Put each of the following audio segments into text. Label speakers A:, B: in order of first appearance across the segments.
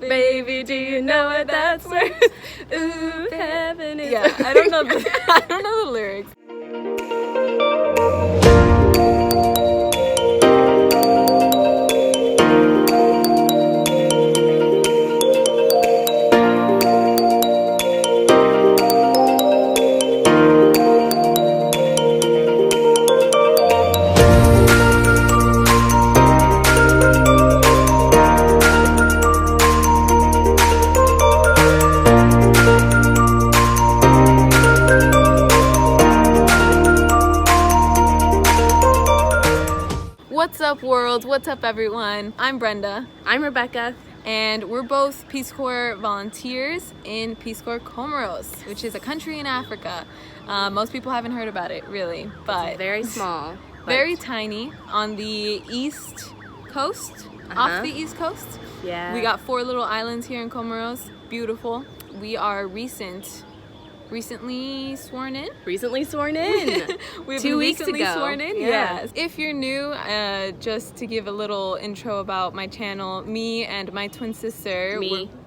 A: Baby, do you know what that's worth? Ooh, heaven is...
B: Yeah, I don't know the lyrics. What's up, world? What's up, everyone? I'm Brenda.
A: I'm Rebecca.
B: And we're both Peace Corps volunteers in Peace Corps Comoros, which is a country in Africa. Most people haven't heard about it, really, but
A: it's very small.
B: Very tiny on the east coast, off the east coast.
A: Yeah.
B: We got 4 little islands here in Comoros. Beautiful. We are recently sworn in.
A: Recently sworn in.
B: We've
A: 2
B: been
A: weeks
B: recently
A: ago.
B: sworn in.
A: Yeah.
B: Yes. If you're new, just to give a little intro about my channel, me and my twin sister.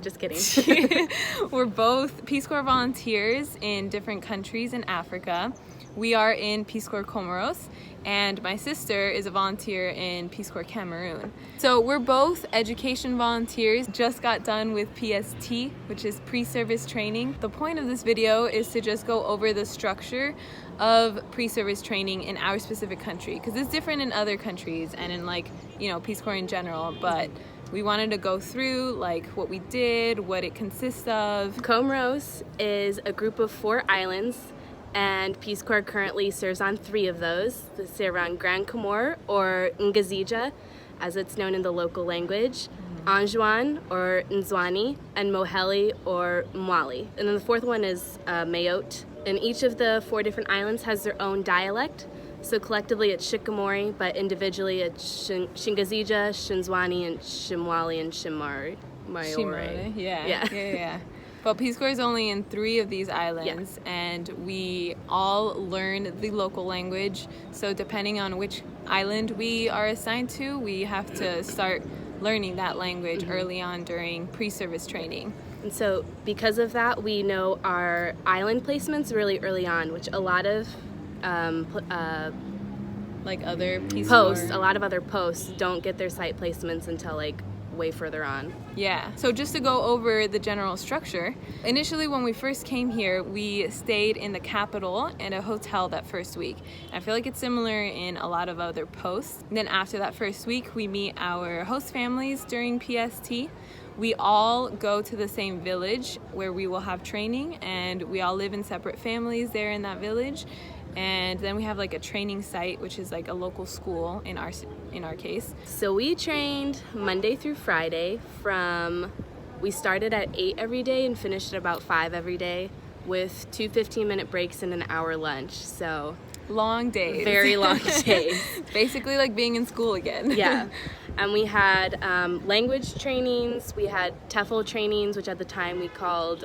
A: Just kidding.
B: We're both Peace Corps volunteers in different countries in Africa. We are in Peace Corps Comoros, and my sister is a volunteer in Peace Corps Cameroon. So we're both education volunteers, just got done with PST, which is pre-service training. The point of this video is to just go over the structure of pre-service training in our specific country, because it's different in other countries and in Peace Corps in general, but we wanted to go through what we did, what it consists of.
A: Comoros is a group of 4 islands, and Peace Corps currently serves on 3 of those. They serve on Grand Comore, or Ngazija, as it's known in the local language, Anjouan, or Nzwani, and Moheli, or Mwali. And then the 4th one is Mayotte. And each of the 4 different islands has their own dialect. So collectively it's Shikamori, but individually it's Shingazija, Shinzwani, and Shimwali, and Shimari.
B: Yeah. But Peace Corps is only in 3 of these islands, and we all learn the local language. So depending on which island we are assigned to, we have to start learning that language early on during pre-service training.
A: And so because of that, we know our island placements really early on, which a lot of
B: other Peace
A: posts,
B: Corps.
A: A lot of other posts don't get their site placements until way further on.
B: Yeah, so just to go over the general structure, initially when we first came here, we stayed in the capital in a hotel that first week. I feel like it's similar in a lot of other posts. And then after that first week, we meet our host families during PST. We all go to the same village where we will have training, and we all live in separate families there in that village. And then we have a training site, which is a local school in our case.
A: So we trained Monday through Friday we started at 8 every day and finished at about 5 every day, with 2 15-minute breaks and an hour lunch. So
B: long days.
A: Very long days.
B: Basically like being in school again.
A: Yeah. And we had language trainings, we had TEFL trainings, which at the time we called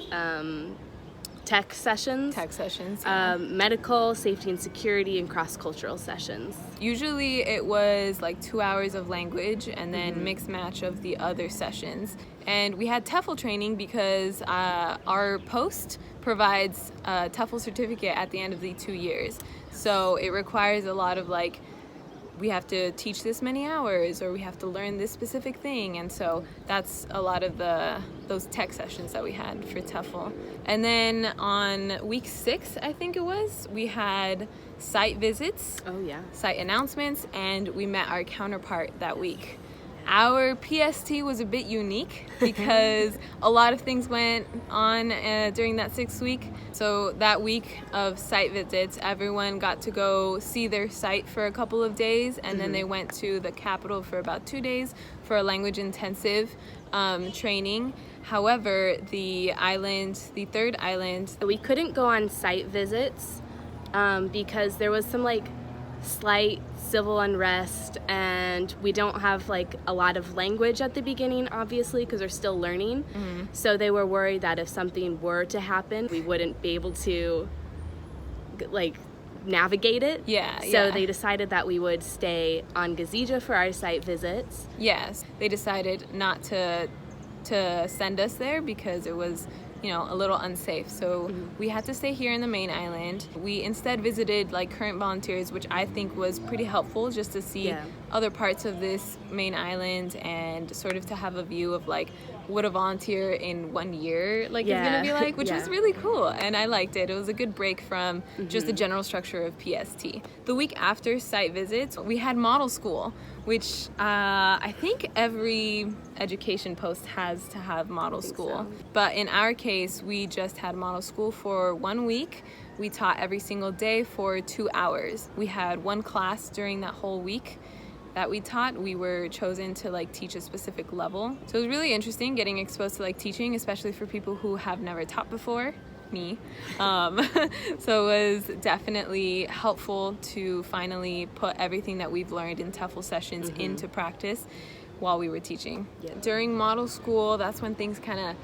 A: tech sessions,
B: yeah.
A: Medical, safety and security, and cross-cultural sessions.
B: Usually it was 2 hours of language and then mixed match of the other sessions. And we had TEFL training because our post provides a TEFL certificate at the end of the 2 years. So it requires a lot of we have to teach this many hours, or we have to learn this specific thing, and so that's a lot of those tech sessions that we had for TEFL. And then on week 6, I think it was, we had site visits, site announcements, and we met our counterpart that week. Our PST was a bit unique because a lot of things went on during that 6th week. So that week of site visits, everyone got to go see their site for a couple of days, and then they went to the capital for about 2 days for a language intensive training. However, the 3rd island,
A: we couldn't go on site visits because there was some slight civil unrest, and we don't have a lot of language at the beginning, obviously, because we're still learning. So they were worried that if something were to happen, we wouldn't be able to navigate it. So they decided that we would stay on Ngazija for our site visits.
B: Yes, they decided not to to send us there because it was, you know, a little unsafe. So we had to stay here in the main island. We instead visited like current volunteers, which I think was pretty helpful just to see other parts of this main island and sort of to have a view of like what a volunteer in 1 year like is gonna be like, which was really cool, and I liked it. It was a good break from just the general structure of PST. The week after site visits, we had model school, which I think every education post has to have model school. But in our case, we just had model school for 1 week. We taught every single day for 2 hours. We had one class during that whole week that we taught. We were chosen to like teach a specific level. So it was really interesting getting exposed to like teaching, especially for people who have never taught before, me. So it was definitely helpful to finally put everything that we've learned in TEFL sessions into practice while we were teaching. During model school, that's when things kind of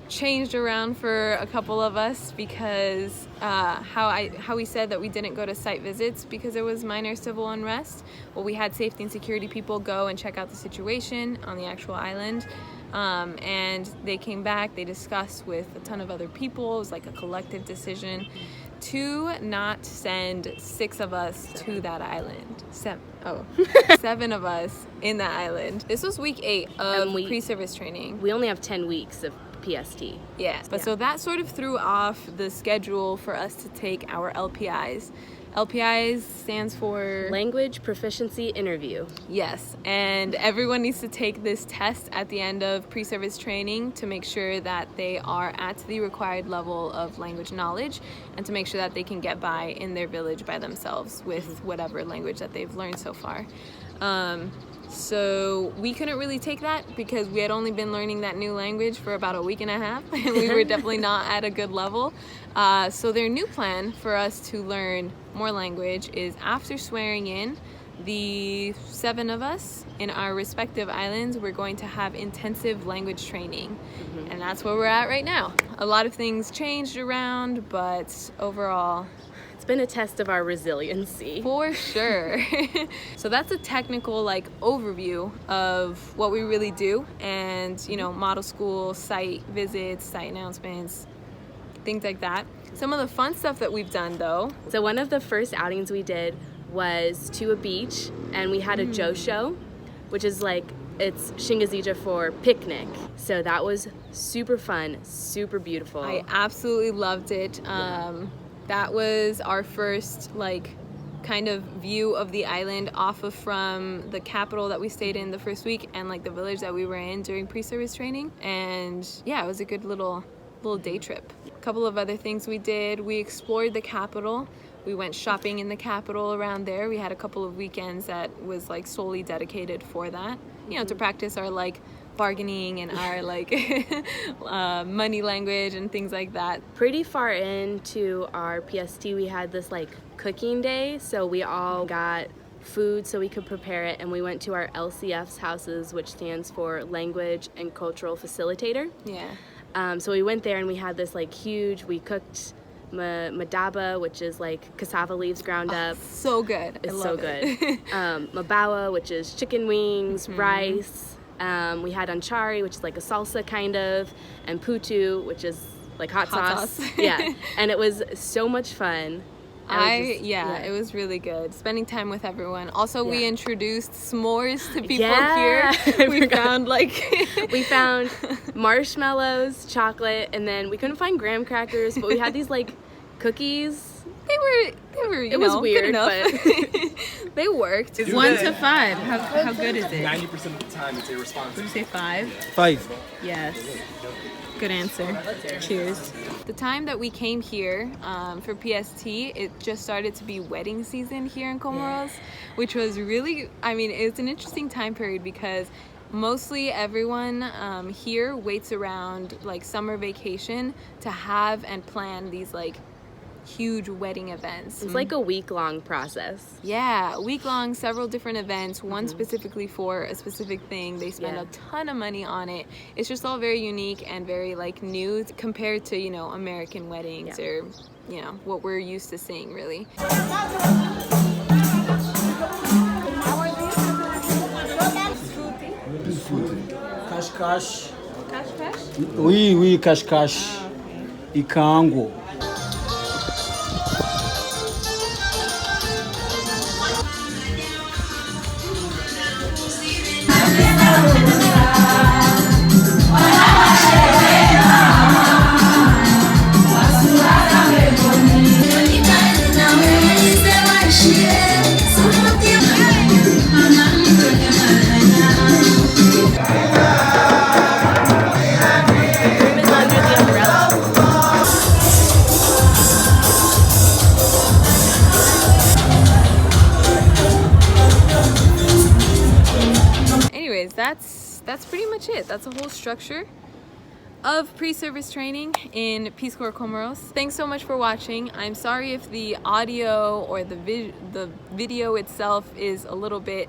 B: changed around for a couple of us because how we said that we didn't go to site visits because there was minor civil unrest. Well, we had safety and security people go and check out the situation on the actual island, and they came back, they discussed with a ton of other people. It was like a collective decision to not send 6 of us to that island. 7 of us in that island. This was week 8 of pre-service training.
A: We only have 10 weeks of PST.
B: So that sort of threw off the schedule for us to take our LPIs. LPIs stands for
A: Language Proficiency Interview.
B: Yes, and everyone needs to take this test at the end of pre-service training to make sure that they are at the required level of language knowledge and to make sure that they can get by in their village by themselves with whatever language that they've learned so far. So we couldn't really take that because we had only been learning that new language for about a week and a half, and we were definitely not at a good level. So their new plan for us to learn more language is after swearing in, the 7 of us in our respective islands, we're going to have intensive language training. And that's where we're at right now. A lot of things changed around, but overall,
A: it's been a test of our resiliency.
B: For sure. So that's a technical like overview of what we really do, and you know, model school, site visits, site announcements, things like that. Some of the fun stuff that we've done though.
A: So one of the first outings we did was to a beach, and we had a Joe show, which is like, it's Shingazija for picnic. So that was super fun, super beautiful.
B: I absolutely loved it. That was our first like kind of view of the island off of from the capital that we stayed in the first week and like the village that we were in during pre-service training. And yeah, it was a good little day trip. A couple of other things we did. We explored the capital. We went shopping in the capital around there. We had a couple of weekends that was like solely dedicated for that, you know, to practice our like bargaining and our like money language and things like that.
A: Pretty far into our PST, we had this like cooking day, so we all got food so we could prepare it, and we went to our LCF's houses, which stands for Language and Cultural Facilitator. So we went there and we had this like huge, we cooked madaba, which is like cassava leaves ground up.
B: So good.
A: It's so good. Mabawa, which is chicken wings, rice. We had anchari, which is like a salsa kind of, and putu, which is like hot sauce. And it was so much fun. It was really good. Spending time with everyone. Also, we introduced s'mores to people here. We found marshmallows, chocolate, and then we couldn't find graham crackers, but we had these like cookies.
B: They were.
A: It was weird, but
B: they worked.
C: 1 to 5. How good is it?
D: 90% of the time, it's irresponsible.
C: Would you say 5?
D: 5.
C: Yes. Good answer. Cheers.
B: The time that we came here for PST, it just started to be wedding season here in Comoros, which was really, I mean, it's an interesting time period because mostly everyone here waits around like summer vacation to have and plan these like huge wedding events.
A: It's like a week-long process.
B: Yeah, a week-long, several different events, one specifically for a specific thing. They spend a ton of money on it. It's just all very unique and very like new compared to, you know, American weddings or, you know, what we're used to seeing really.
E: Kashkash,
C: Cash cash?
E: Oui, oui, cache-cache. Ikango.
B: Anyways, that's pretty much it. That's the whole structure of pre-service training in Peace Corps Comoros. Thanks so much for watching. I'm sorry if the audio or the video itself is a little bit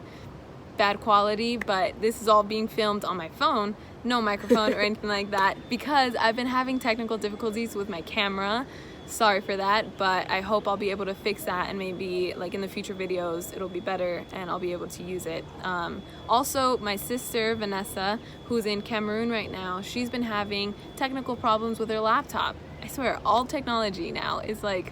B: bad quality, but this is all being filmed on my phone, no microphone or anything like that, because I've been having technical difficulties with my camera. Sorry for that, but I hope I'll be able to fix that, and maybe like in the future videos it'll be better and I'll be able to use it. Also, my sister Vanessa, who's in Cameroon right now, she's been having technical problems with her laptop. I swear, all technology now is like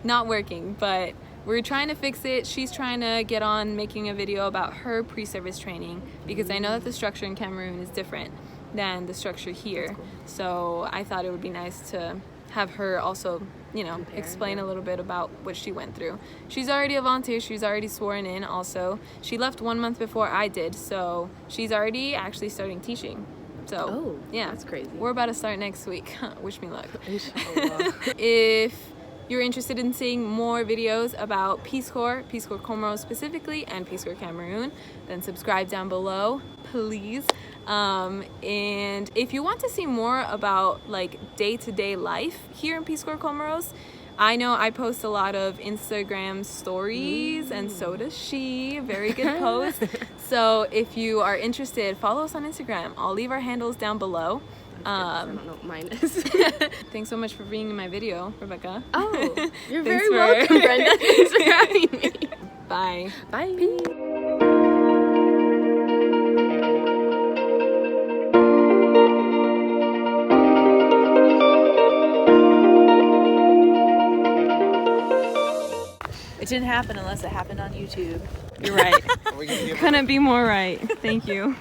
B: not working, but we're trying to fix it. She's trying to get on making a video about her pre-service training, because I know that the structure in Cameroon is different than the structure here. So I thought it would be nice to have her also, you know, explain a little bit about what she went through. She's already a volunteer, she's already sworn in also. She left 1 month before I did, so she's already actually starting teaching. So, yeah,
A: that's crazy.
B: We're about to start next week. Wish me luck.
A: Inshallah.
B: If you're interested in seeing more videos about Peace Corps Comoros specifically, and Peace Corps Cameroon, then subscribe down below, please. And if you want to see more about like day-to-day life here in Peace Corps Comoros, I know I post a lot of Instagram stories, and so does she. Very good post. So if you are interested, follow us on Instagram. I'll leave our handles down below.
A: I don't know what mine is.
B: Thanks so much for being in my video, Rebecca.
A: Oh, you're
B: Thanks
A: very welcome, Brenda. Thanks for having me.
B: Bye.
A: Bye.
C: It didn't happen unless it happened on YouTube. You're right. Couldn't be more right. Thank you.